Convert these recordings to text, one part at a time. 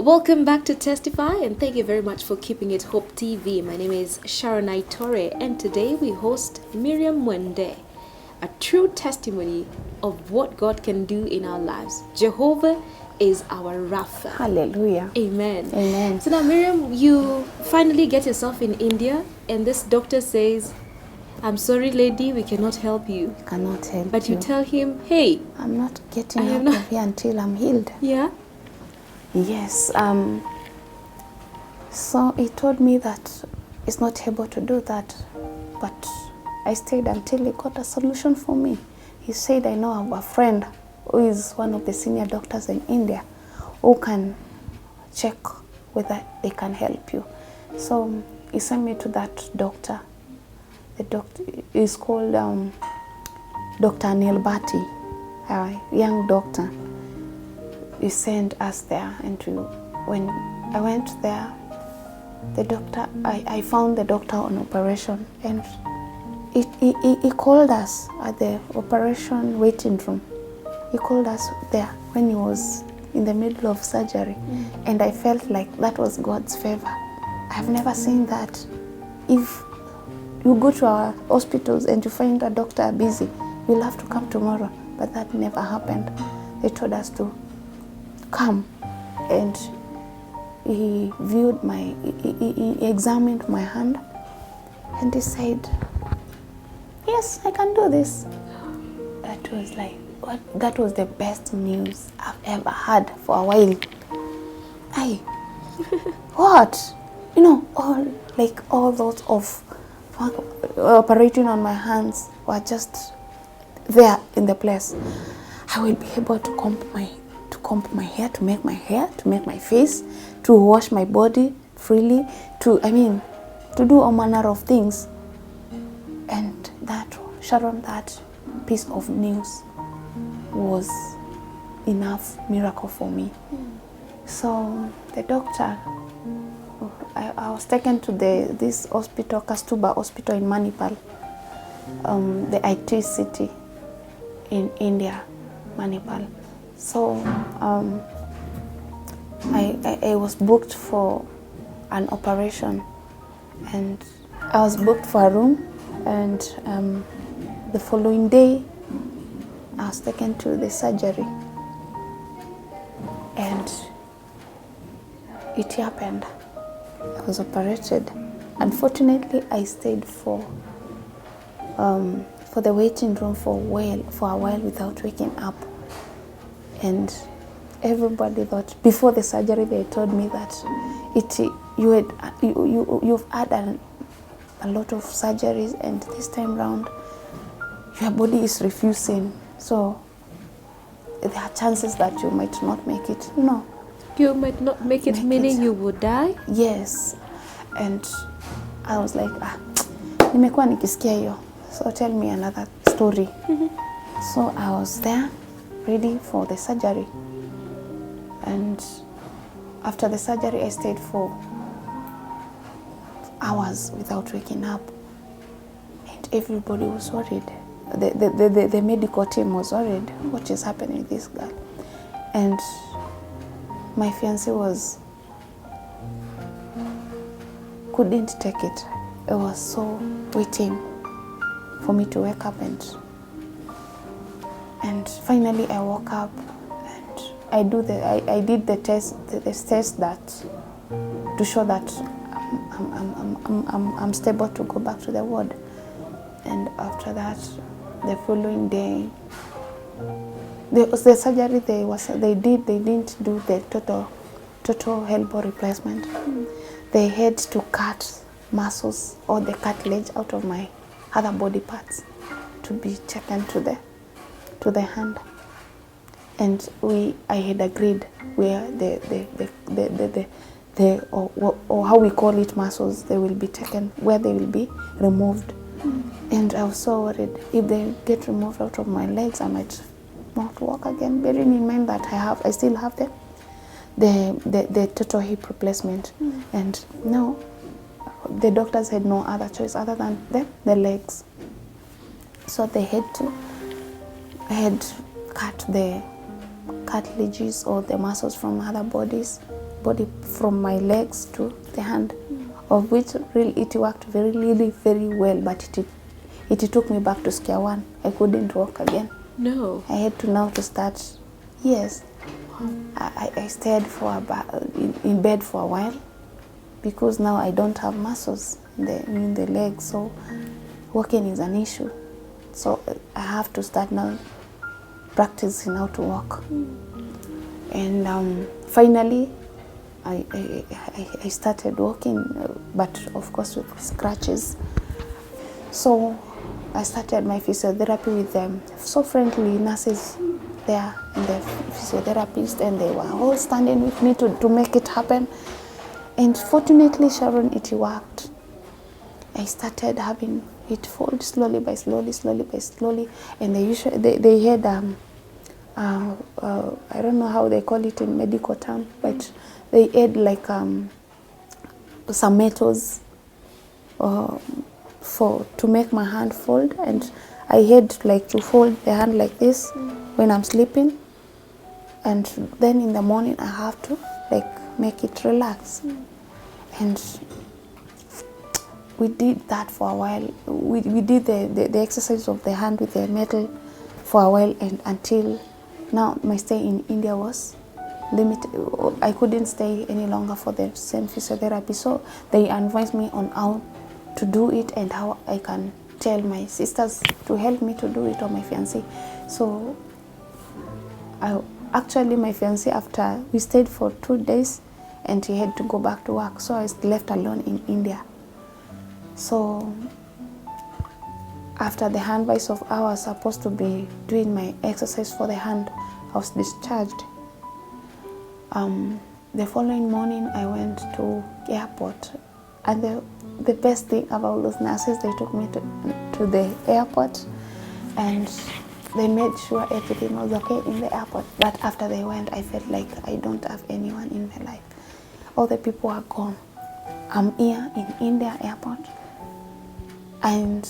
Welcome back to Testify, and thank you very much for keeping it Hope TV. My name is Sharon Aitore, and today we host Miriam Mwende, a true testimony of what God can do in our lives. Jehovah is our Rapha. Hallelujah. Amen. Amen. So now, Miriam, you finally get yourself in India, and this doctor says, I'm sorry, lady, we cannot help you. Cannot help But you tell him, hey, I'm not getting out of here until I'm healed. Yeah. Yes. So he told me that he's not able to do that. But I stayed until he got a solution for me. He said, I know a friend who is one of the senior doctors in India who can check whether they can help you. So he sent me to that doctor. The doctor is called Dr. Anil Bhatti, a young doctor. He sent us there, and when I went there, the doctor, I found the doctor on operation, and he called us at the operation waiting room. He called us there when he was in the middle of surgery, and I felt like that was God's favor. I've never seen that. If you go to our hospitals and you find a doctor busy, you'll have to come tomorrow, but that never happened. They told us to come, and he viewed he examined my hand, and he said, yes, I can do this. That was like, that was the best news I've ever had for a while. What? You know, all those of operating on my hands were just there in the place. I will be able to comb my hair, to make my face, to wash my body freely, to do all manner of things. And that, Sharon, that piece of news was enough miracle for me. So the doctor, I was taken to this hospital, Kastuba Hospital in Manipal, the IT city in India, Manipal. So I was booked for an operation, and I was booked for a room, and the following day I was taken to the surgery, and it happened. I was operated. Unfortunately, I stayed for the waiting room for a while without waking up. And everybody thought, before the surgery, they told me that you've had a lot of surgeries, and this time round your body is refusing. So there are chances that you might not make it. No. You might not make it, meaning you would die? Yes. And I was like, nimekuwa nikisikia hiyo. So tell me another story. So I was there, ready for the surgery. And after the surgery, I stayed for hours without waking up. And everybody was worried. The medical team was worried. What is happening with this girl? And my fiancé couldn't take it. It was so waiting for me to wake up, and finally I woke up, and I did the test that to show that I'm stable to go back to the ward. And after that, the following day, the surgery they didn't do the total elbow replacement. They had to cut muscles or the cartilage out of my other body parts to be taken to the hand. And I had agreed where or how we call it muscles, they will be taken, where they will be removed. And I was so worried, if they get removed out of my legs, I might not walk again, bearing in mind that I still have the total hip replacement. And no, the doctors had no other choice other than the legs. So they had cut the cartilages or the muscles from other bodies body from my legs to the hand, of which really it worked really very well, but it took me back to square one. I couldn't walk again. No. I had to now to start. Yes. I stayed in bed for a while because now I don't have muscles in the legs, so walking is an issue. So I have to start now practicing how to walk. And finally, I started walking, but of course with scratches. So I started my physiotherapy with them. So friendly nurses there and the physiotherapist, and they were all standing with me to make it happen. And fortunately, Sharon, it worked. I started having it fold slowly by slowly, and they had I don't know how they call it in medical term, but they had like some metals to make my hand fold, and I had like to fold the hand like this when I'm sleeping, and then in the morning I have to like make it relax. And we did that for a while. We did the exercise of the hand with the metal for a while, and until now my stay in India was limited. I couldn't stay any longer for the same physiotherapy, so they advised me on how to do it and how I can tell my sisters to help me to do it, or my fiancé. So actually my fiancé, after we stayed for 2 days and he had to go back to work, so I was left alone in India. So after the hand vice of I was supposed to be doing my exercise for the hand, I was discharged. The following morning I went to airport, and the best thing about those nurses, they took me to the airport, and they made sure everything was okay in the airport. But after they went, I felt like I don't have anyone in my life. All the people are gone. I'm here in India airport, and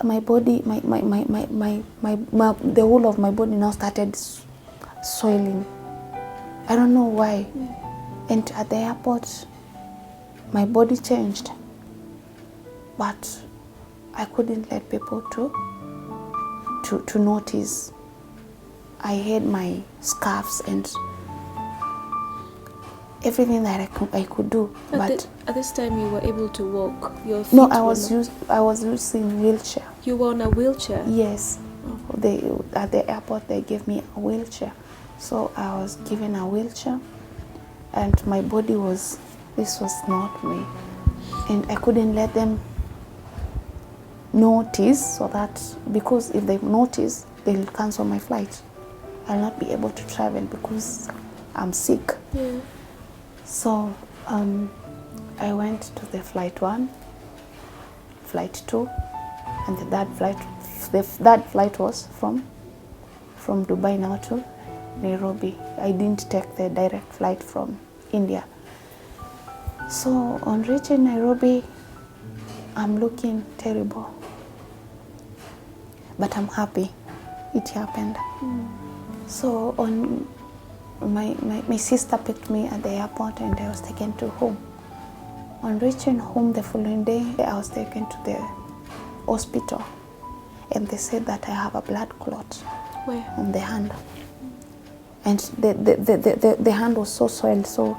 my body, the whole of my body now started swelling. I don't know why. And at the airport, my body changed, but I couldn't let people to notice. I had my scarves and everything that I could do. But at this time, you were able to walk. Your feet no, I was using wheelchair. You were on a wheelchair? Yes. At the airport they gave me a wheelchair, so I was given a wheelchair, and my body this was not me, and I couldn't let them notice, so that because if they notice, they'll cancel my flight. I'll not be able to travel because I'm sick. Yeah. So I went to the flight 1, flight 2, and the third flight was from Dubai now to Nairobi. I didn't take the direct flight from India. So on reaching Nairobi, I'm looking terrible, but I'm happy it happened. So on my sister picked me at the airport, and I was taken to home. On reaching home the following day, I was taken to the hospital, and they said that I have a blood clot. Where? On the hand, and the hand was so swelled. So,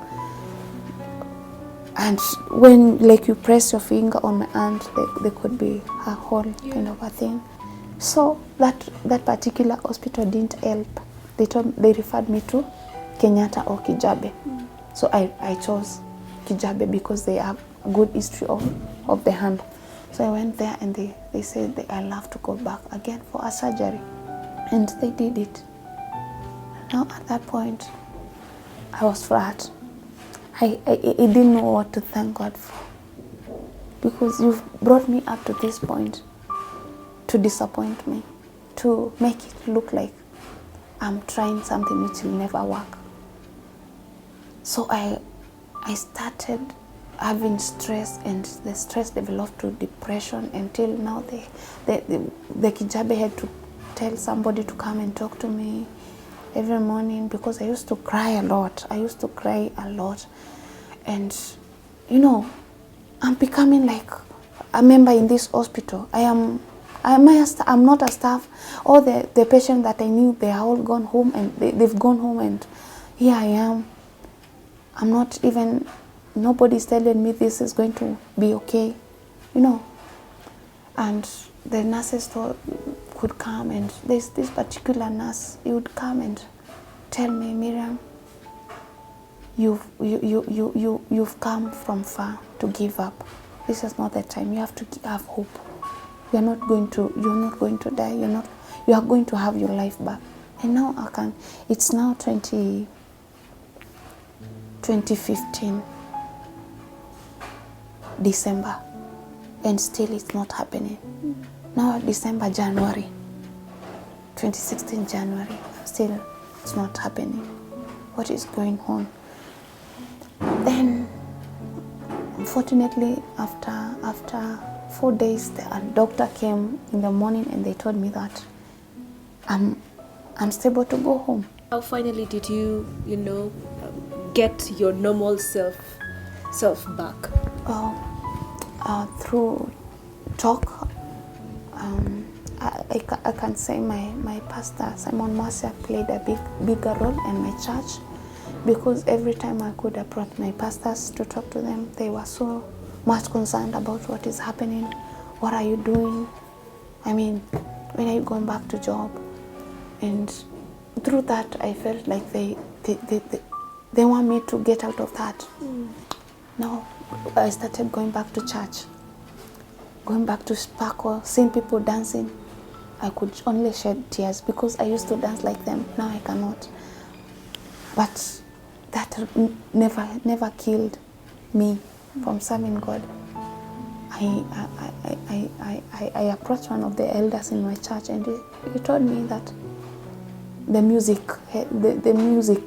and when like you press your finger on my hand, there could be a hole, kind of a thing. So that particular hospital didn't help. They referred me to Kenyatta or Kijabe. So I chose Kijabe because they have a good history of the hand. So I went there, and they said I'll have to go back again for a surgery. And they did it. Now at that point, I was flat. I didn't know what to thank God for. Because you've brought me up to this point to disappoint me, to make it look like I'm trying something which will never work. So I started having stress, and the stress developed to depression, until now the Kijabe had to tell somebody to come and talk to me. every morning because I used to cry a lot. And, you know, I'm becoming like a member in this hospital. I'm not a staff. All the patients that I knew, they are all gone home, and they've gone home, and here I am. I'm not even, nobody's telling me this is going to be okay, you know. And the nurses could come, and this particular nurse, he would come and tell me, Miriam, you've come from far to give up. This is not the time. You have to have hope. You're not going to die. You are going to have your life back. And now it's now 2015 December, and still it's not happening. Now January 2016 January, still it's not happening. What is going on? Then unfortunately, after 4 days, a doctor came in the morning, and they told me that I'm stable to go home. How finally did you get your normal self back? Through talk. I can say my pastor Simon Marcia played a bigger role in my church, because every time I could approach my pastors to talk to them, they were so much concerned about what is happening. What are you doing? I mean, when are you going back to job? And through that, I felt like they want me to get out of that. Now I started going back to church, going back to sparkle, seeing people dancing. I could only shed tears because I used to dance like them. Now I cannot. But that never killed me from serving God. I approached one of the elders in my church, and he told me that the music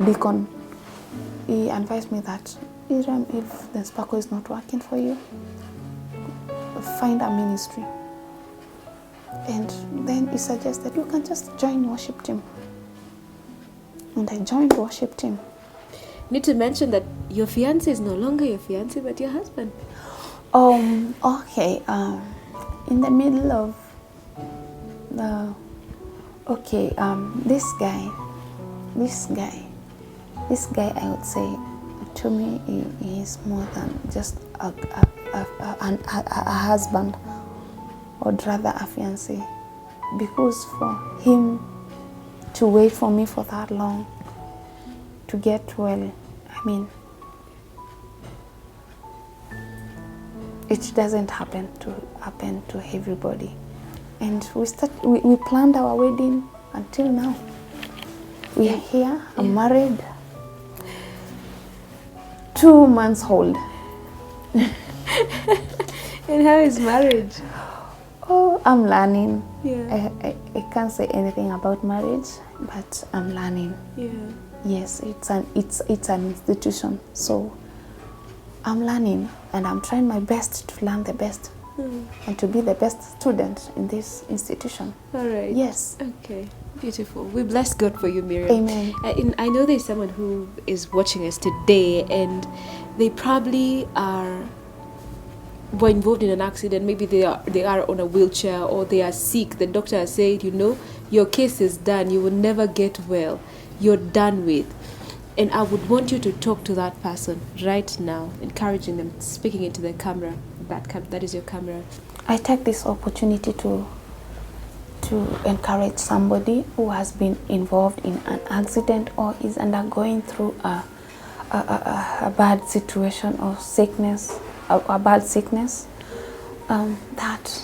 deacon, he advised me that, Miriam, if the sparkle is not working for you, find a ministry. And then he suggested you can just join worship team. And I joined worship team. Need to mention that your fiancé is no longer your fiancé, but your husband. Okay. In the middle of this guy, I would say, to me, he is more than just a husband, or rather a fiancé, because for him to wait for me for that long to get well, I mean, it doesn't happen to everybody. And we planned our wedding until now. We are here. I'm married. 2 months old. And how is marriage? Oh, I'm learning. Yeah. I can't say anything about marriage, but I'm learning. Yeah. Yes, it's an institution, so I'm learning, and I'm trying my best to learn the best and to be the best student in this institution. All right. Yes. Okay. Beautiful. We bless God for you, Miriam. Amen. I know there's someone who is watching us today, and they probably were involved in an accident. Maybe they are on a wheelchair, or they are sick. The doctor has said, your case is done. You will never get well. You're done with. And I would want you to talk to that person right now, encouraging them, speaking into the camera. That is your camera. I take this opportunity to encourage somebody who has been involved in an accident or is undergoing through a bad situation or sickness, a bad sickness, that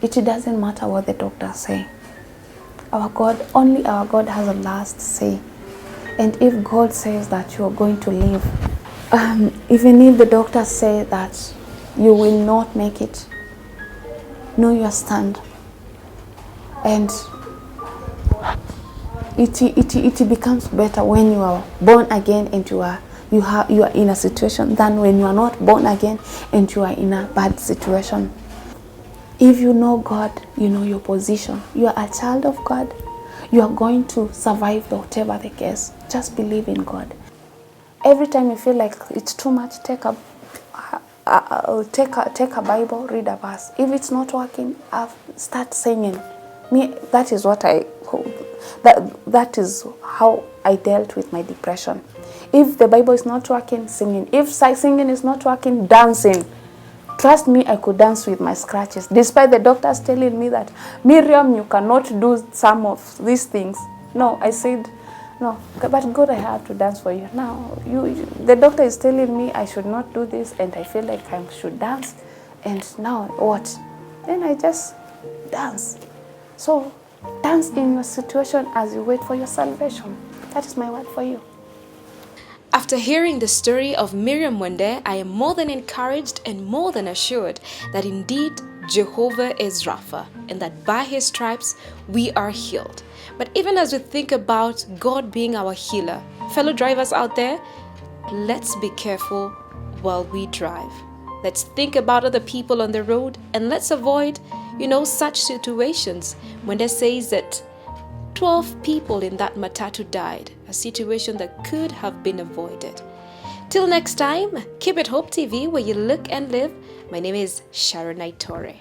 it doesn't matter what the doctors say. Only our God has a last say. And if God says that you are going to live, even if the doctors say that you will not make it, know your stand. And it becomes better when you are born again and you are in a situation than when you are not born again and you are in a bad situation. If you know God, you know your position. You are a child of God. You are going to survive whatever the case. Just believe in God. Every time you feel like it's too much, take a Bible, read a verse. If it's not working, start singing. That is what that is how I dealt with my depression. If the Bible is not working, singing. If singing is not working, dancing. Trust me, I could dance with my scratches. Despite the doctors telling me that, Miriam, you cannot do some of these things. No, I said, no, but God, I have to dance for you. Now, the doctor is telling me I should not do this, and I feel like I should dance. And now, what? Then I just dance. So, dance in your situation as you wait for your salvation. That is my word for you. After hearing the story of Miriam Mwende, I am more than encouraged and more than assured that indeed Jehovah is Rapha, and that by his stripes we are healed. But even as we think about God being our healer, fellow drivers out there, let's be careful while we drive. Let's think about other people on the road, and let's avoid, such situations when they says that 12 people in that matatu died, a situation that could have been avoided. Till next time, keep it Hope TV, where you look and live. My name is Sharon Naitore.